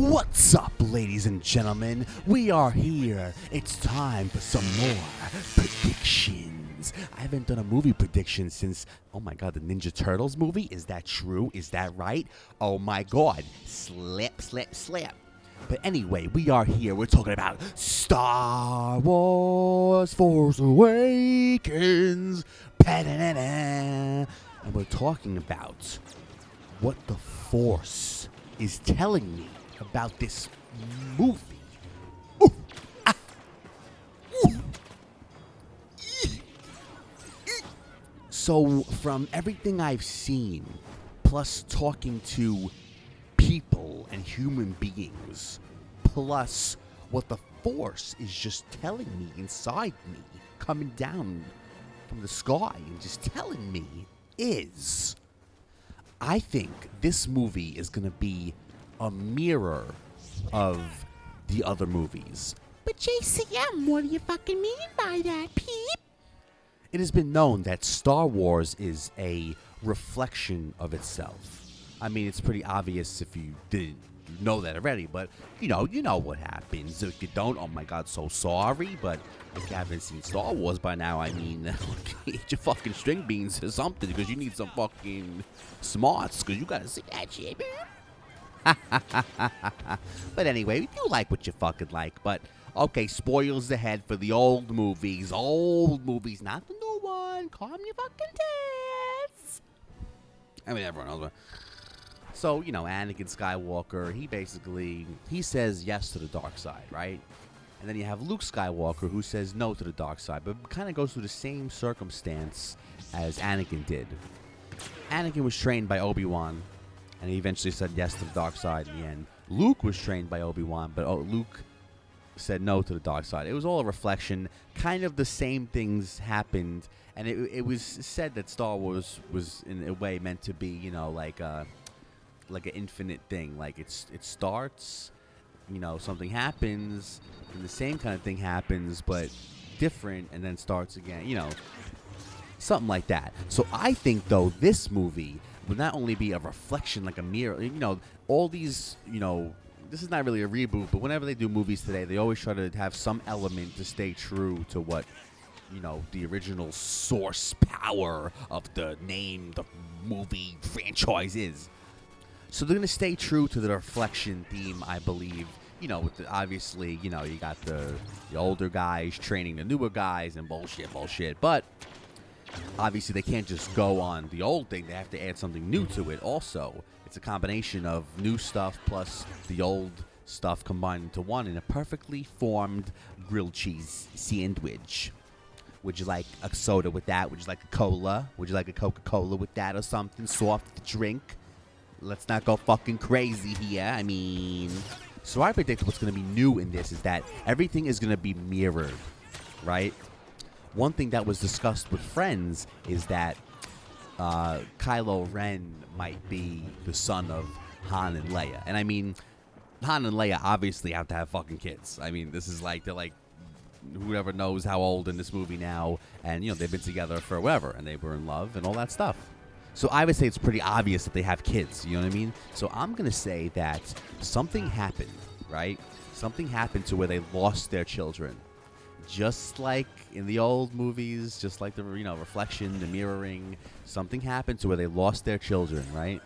What's up, ladies and gentlemen? We are here. It's time for some more predictions. I haven't done a movie prediction since, oh my god, the Ninja Turtles movie? Is that true? Is that right? Oh my god. Slip. But anyway, we are here. We're talking about Star Wars Force Awakens. And we're talking about what the Force is telling me about this movie. Ooh, ah, ooh, So, from everything I've seen, plus talking to people and human beings, plus what the Force is just telling me inside me, coming down from the sky and just telling me, is I think this movie is going to be a mirror of the other movies. But JCM, what do you fucking mean by that, peep? It has been known that Star Wars is a reflection of itself. I mean, it's pretty obvious if you didn't know that already, but you know what happens. If you don't, oh my god, so sorry, but if you haven't seen Star Wars by now, I mean, eat your fucking string beans or something, because you need some fucking smarts, because you gotta see that shit, man. But anyway, you like what you fucking like. But okay, spoilers ahead for the old movies, not the new one. Calm your fucking tits. I mean, everyone knows. So Anakin Skywalker, he says yes to the dark side, right? And then you have Luke Skywalker, who says no to the dark side, but kind of goes through the same circumstance as Anakin did. Anakin was trained by Obi-Wan, and he eventually said yes to the dark side in the end. Luke was trained by Obi-Wan, but Luke said no to the dark side. It was all a reflection. Kind of the same things happened, and it was said that Star Wars was in a way meant to be, like an infinite thing. Like it starts, something happens, and the same kind of thing happens, but different, and then starts again. Something like that. So I think, though, this movie would not only be a reflection, like a mirror. All these, this is not really a reboot, but whenever they do movies today, they always try to have some element to stay true to what, the original source power of the name, the movie franchise is. So they're going to stay true to the reflection theme, I believe. Obviously, you got the older guys training the newer guys and bullshit. But obviously, they can't just go on the old thing. They have to add something new to it also. It's a combination of new stuff plus the old stuff combined into one in a perfectly formed grilled cheese sandwich. Would you like a soda with that? Would you like a cola? Would you like a Coca-Cola with that or something soft to drink? Let's not go fucking crazy here. I mean, so I predict what's going to be new in this is that everything is going to be mirrored, right? One thing that was discussed with friends is that Kylo Ren might be the son of Han and Leia. And I mean, Han and Leia obviously have to have fucking kids. I mean, this is like, they're like, whoever knows how old in this movie now. And, they've been together forever and they were in love and all that stuff. So I would say it's pretty obvious that they have kids, you know what I mean? So I'm going to say that something happened, right? Something happened to where they lost their children. Just like in the old movies, just like the, reflection, the mirroring, something happened to where they lost their children, right?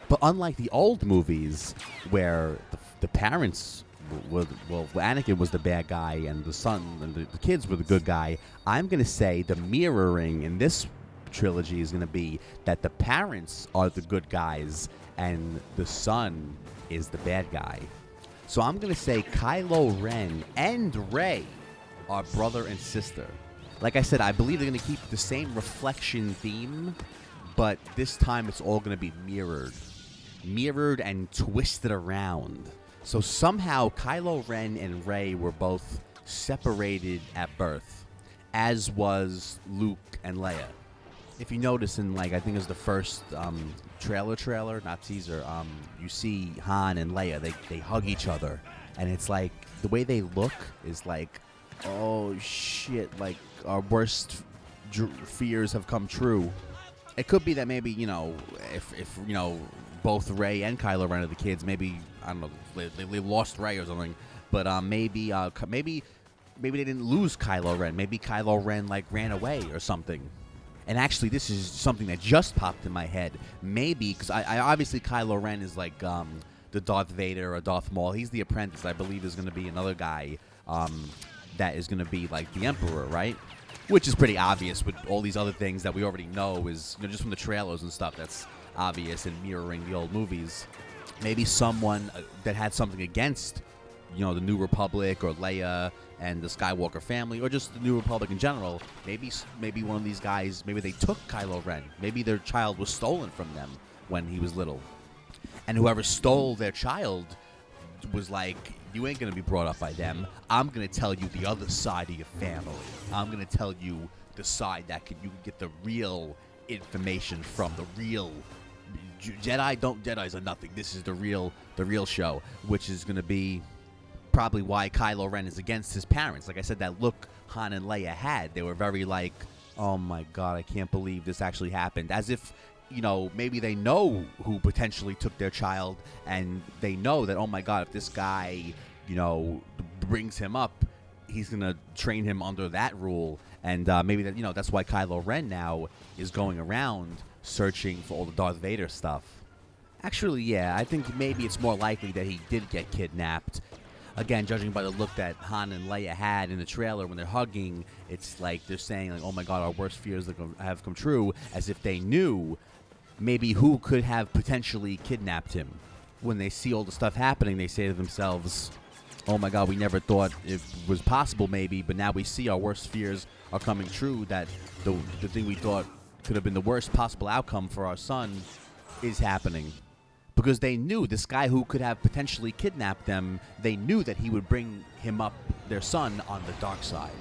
But unlike the old movies where the parents were, Anakin was the bad guy and the son and the kids were the good guy, I'm going to say the mirroring in this trilogy is going to be that the parents are the good guys and the son is the bad guy. So I'm going to say Kylo Ren and Rey are brother and sister. Like I said, I believe they're going to keep the same reflection theme, but this time it's all going to be mirrored and twisted around. So somehow Kylo Ren and Rey were both separated at birth, as was Luke and Leia. If you notice in, I think it was the first trailer, not teaser, you see Han and Leia, they hug each other. And it's like, the way they look is like, oh shit, like our worst fears have come true. It could be that maybe, if both Rey and Kylo Ren are the kids, maybe I don't know, they lost Rey or something. But maybe they didn't lose Kylo Ren. Maybe Kylo Ren like ran away or something. And actually, this is something that just popped in my head. Maybe because I obviously Kylo Ren is like the Darth Vader or Darth Maul. He's the apprentice. I believe there's going to be another guy that is going to be like the Emperor, right? Which is pretty obvious with all these other things that we already know is just from the trailers and stuff. That's obvious and mirroring the old movies. Maybe someone that had something against, the New Republic or Leia and the Skywalker family, or just the New Republic in general. Maybe one of these guys, maybe they took Kylo Ren. Maybe their child was stolen from them when he was little. And whoever stole their child was like, you ain't going to be brought up by them. I'm going to tell you the other side of your family. I'm going to tell you the side that you can get the real information from, the real Jedis are nothing. This is the real show, which is going to be probably why Kylo Ren is against his parents. Like I said, that look Han and Leia had, they were very like, oh my God, I can't believe this actually happened. As if, maybe they know who potentially took their child, and they know that, oh my God, if this guy, brings him up, he's going to train him under that rule. And maybe that's why Kylo Ren now is going around searching for all the Darth Vader stuff. Actually, yeah, I think maybe it's more likely that he did get kidnapped. Again, judging by the look that Han and Leia had in the trailer when they're hugging, it's like they're saying, like, oh my God, our worst fears have come true, as if they knew maybe who could have potentially kidnapped him. When they see all the stuff happening, they say to themselves, oh my God, we never thought it was possible maybe, but now we see our worst fears are coming true, that the thing we thought could have been the worst possible outcome for our son is happening. Because they knew this guy who could have potentially kidnapped them, they knew that he would bring him up, their son, on the dark side.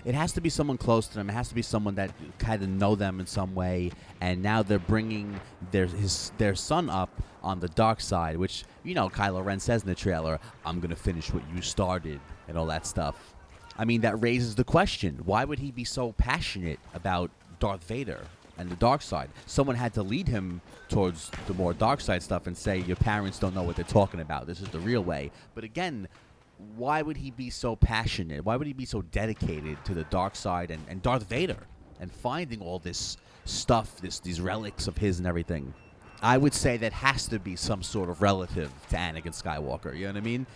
It has to be someone close to them. It has to be someone that kind of know them in some way. And now they're bringing their son up on the dark side, which, Kylo Ren says in the trailer, I'm going to finish what you started and all that stuff. I mean, that raises the question, why would he be so passionate about Darth Vader and the dark side? Someone had to lead him towards the more dark side stuff and say, your parents don't know what they're talking about. This is the real way. But again, why would he be so passionate? Why would he be so dedicated to the dark side and Darth Vader and finding all this stuff, these relics of his and everything? I would say that has to be some sort of relative to Anakin Skywalker. You know what I mean?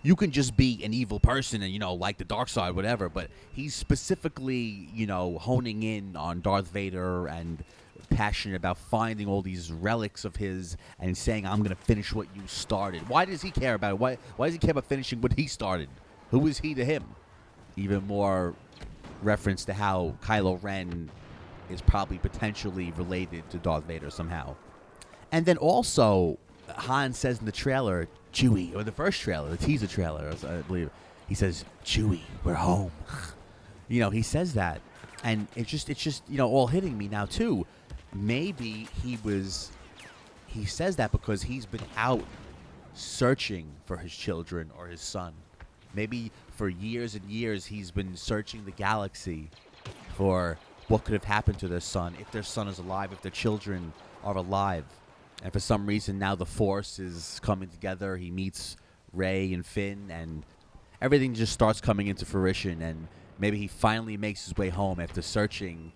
You can just be an evil person and, like the dark side, whatever, but he's specifically, honing in on Darth Vader and passionate about finding all these relics of his and saying, I'm going to finish what you started. Why does he care about it? Why does he care about finishing what he started? Who is he to him? Even more reference to how Kylo Ren is probably potentially related to Darth Vader somehow. And then also, Han says in the trailer, Chewie, or the first trailer, the teaser trailer, I believe, he says, Chewie, we're home. He says that. And it's just, all hitting me now, too. Maybe he says that because he's been out searching for his children or his son. Maybe for years and years he's been searching the galaxy for what could have happened to their son, if their son is alive, if their children are alive. And for some reason now the Force is coming together. He meets Rey and Finn, and everything just starts coming into fruition. And maybe he finally makes his way home after searching.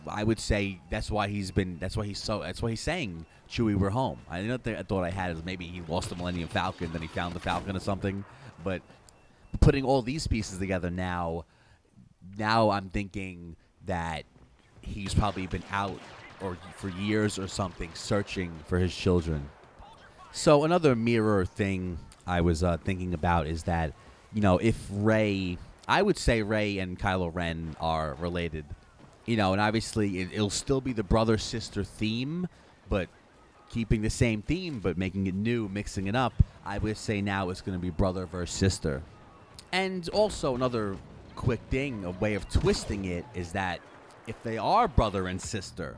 I would say that's why he's saying, Chewie, we're home. I thought I had is maybe he lost the Millennium Falcon, then he found the Falcon or something. But putting all these pieces together now I'm thinking that he's probably been out or for years or something searching for his children. So another mirror thing I was thinking about is that, if I would say Rey and Kylo Ren are related. And obviously it'll still be the brother-sister theme, but keeping the same theme, but making it new, mixing it up. I would say now it's going to be brother versus sister. And also another quick thing, a way of twisting it, is that if they are brother and sister,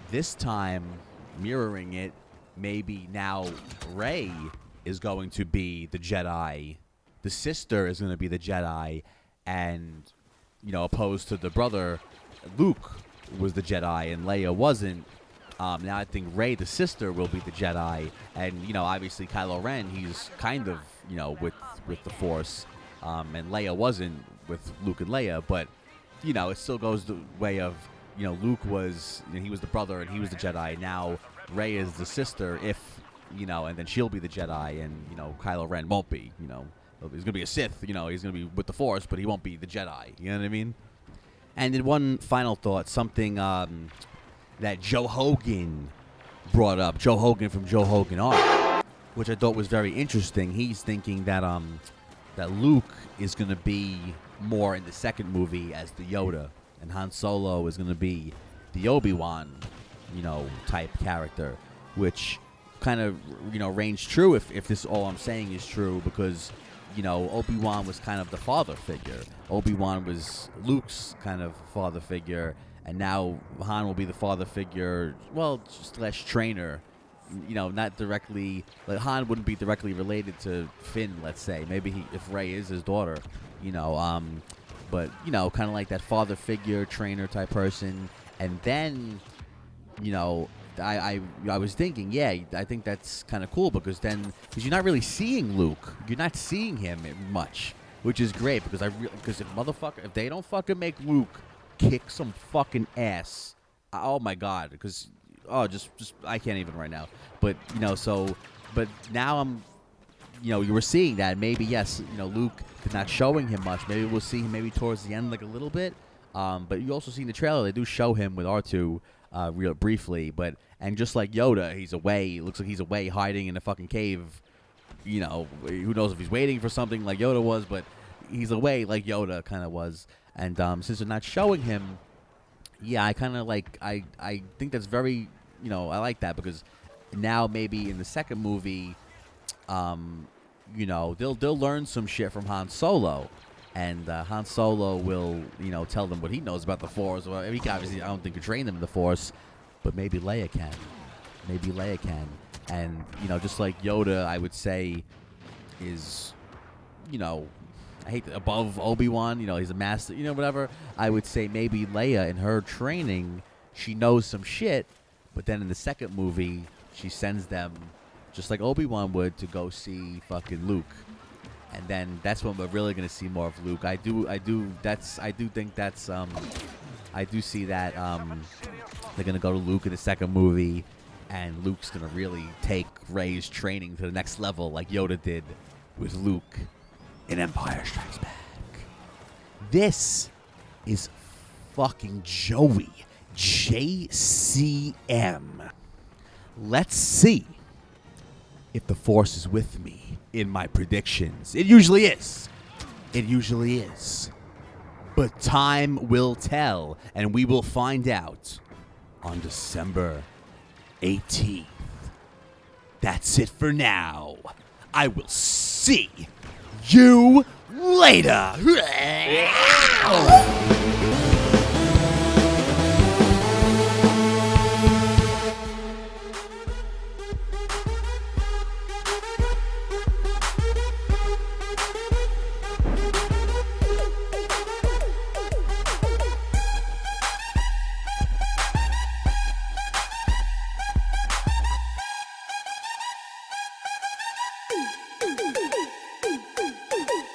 this time mirroring it, maybe now Rey is going to be the Jedi, the sister is going to be the Jedi, and, opposed to the brother, Luke was the Jedi and Leia wasn't. Now I think Rey, the sister, will be the Jedi, and obviously Kylo Ren, he's kind of with the Force, and Leia wasn't with Luke and Leia, but it still goes the way of Luke was he was the brother and he was the Jedi. Now Rey is the sister, if and then she'll be the Jedi, and Kylo Ren won't be. He's gonna be a Sith. He's gonna be with the Force, but he won't be the Jedi. You know what I mean? And then one final thought, something that Joe Hogan brought up. Joe Hogan from Joe Hogan Art, which I thought was very interesting. He's thinking that that Luke is going to be more in the second movie as the Yoda, and Han Solo is going to be the Obi-Wan, type character, which kind of, reigns true if this all I'm saying is true, because, Obi-Wan was kind of the father figure. Obi-Wan was Luke's kind of father figure, and now Han will be the father figure, well, slash trainer. Not directly, like Han wouldn't be directly related to Finn, let's say. Maybe if Rey is his daughter, but, kind of like that father figure, trainer type person. And then, I was thinking, I think that's kind of cool, because you're not really seeing Luke. You're not seeing him much, which is great, because if they don't fucking make Luke kick some fucking ass, oh my god, because just I can't even right now. But but now I'm, you were seeing that. Maybe yes, Luke, they're not showing him much. Maybe we'll see him maybe towards the end, like a little bit. But you also see in the trailer they do show him with R2 real briefly. And just like Yoda, he's away. It looks like he's away hiding in a fucking cave. Who knows if he's waiting for something like Yoda was, but he's away like Yoda kind of was. And since they're not showing him, I kind of I think that's very, I like that, because now maybe in the second movie, they'll learn some shit from Han Solo, and Han Solo will, tell them what he knows about the Force. Well, he obviously, I don't think, can train them in the Force, but maybe Leia can. And just like Yoda, I would say, is, I hate above Obi-Wan, he's a master, whatever. I would say maybe Leia, in her training, she knows some shit, but then in the second movie, she sends them, just like Obi-Wan would, to go see fucking Luke. And then that's when we're really going to see more of Luke. I do think that's, I do see that, they're going to go to Luke in the second movie, and Luke's going to really take Rey's training to the next level, like Yoda did with Luke in Empire Strikes Back. This is fucking Joey JCM. Let's see if the Force is with me in my predictions. It usually is. But time will tell, and we will find out on December 18th. That's it for now. I will see you later.